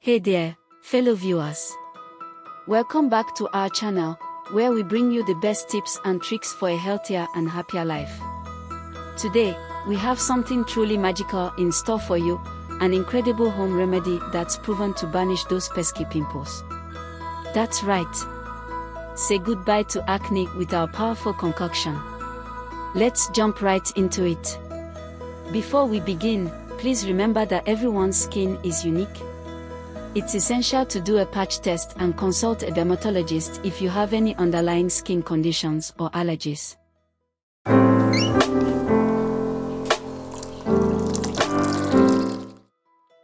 Hey there, fellow viewers. Welcome back to our channel, where we bring you the best tips and tricks for a healthier and happier life. Today, we have something truly magical in store for you, an incredible home remedy that's proven to banish those pesky pimples. That's right. Say goodbye to acne with our powerful concoction. Let's jump right into it. Before we begin, please remember that everyone's skin is unique. It's essential to do a patch test and consult a dermatologist if you have any underlying skin conditions or allergies.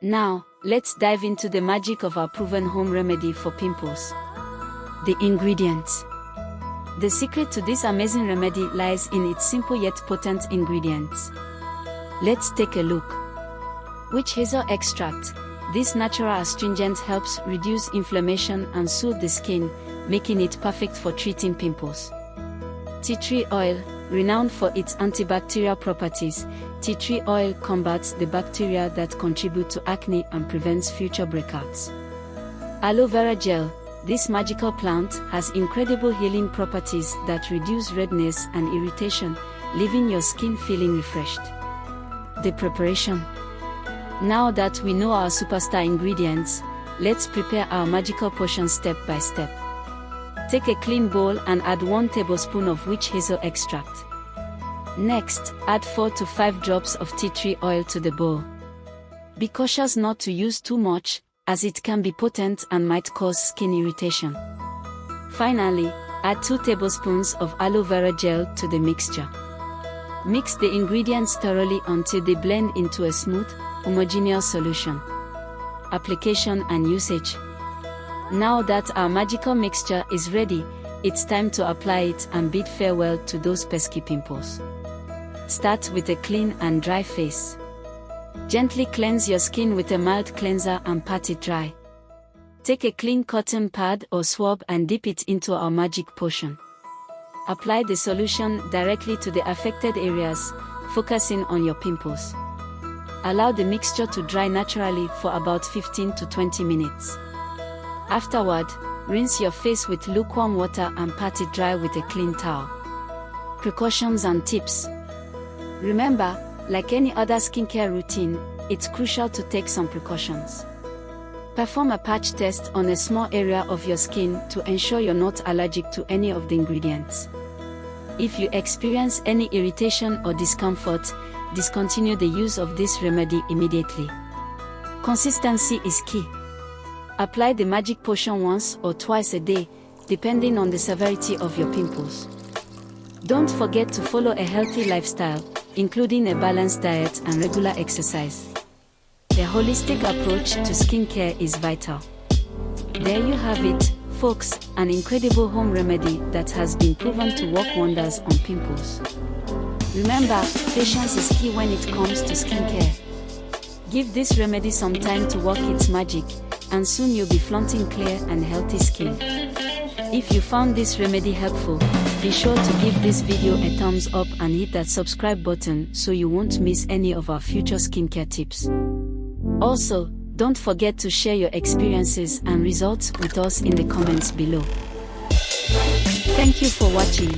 Now, let's dive into the magic of our proven home remedy for pimples. The ingredients. The secret to this amazing remedy lies in its simple yet potent ingredients. Let's take a look. Witch hazel extract. This natural astringent helps reduce inflammation and soothe the skin, making it perfect for treating pimples. Tea tree oil, renowned for its antibacterial properties, tea tree oil combats the bacteria that contribute to acne and prevents future breakouts. Aloe vera gel. This magical plant has incredible healing properties that reduce redness and irritation, leaving your skin feeling refreshed. The preparation. Now that we know our superstar ingredients, let's prepare our magical potion step by step. Take a clean bowl and add 1 tablespoon of witch hazel extract. Next, add 4 to 5 drops of tea tree oil to the bowl. Be cautious not to use too much, as it can be potent and might cause skin irritation. Finally, add 2 tablespoons of aloe vera gel to the mixture. Mix the ingredients thoroughly until they blend into a smooth, homogeneous solution. Application and usage. Now that our magical mixture is ready, it's time to apply it and bid farewell to those pesky pimples. Start with a clean and dry face. Gently cleanse your skin with a mild cleanser and pat it dry. Take a clean cotton pad or swab and dip it into our magic potion. Apply the solution directly to the affected areas, focusing on your pimples. Allow the mixture to dry naturally for about 15 to 20 minutes. Afterward, rinse your face with lukewarm water and pat it dry with a clean towel. Precautions and tips. Remember, like any other skincare routine, it's crucial to take some precautions. Perform a patch test on a small area of your skin to ensure you're not allergic to any of the ingredients. If you experience any irritation or discomfort, discontinue the use of this remedy immediately. Consistency is key. Apply the magic potion once or twice a day, depending on the severity of your pimples. Don't forget to follow a healthy lifestyle, including a balanced diet and regular exercise. A holistic approach to skincare is vital. There you have it, folks, an incredible home remedy that has been proven to work wonders on pimples. Remember, patience is key when it comes to skincare. Give this remedy some time to work its magic, and soon you'll be flaunting clear and healthy skin. If you found this remedy helpful, be sure to give this video a thumbs up and hit that subscribe button so you won't miss any of our future skincare tips. Also, don't forget to share your experiences and results with us in the comments below. Thank you for watching.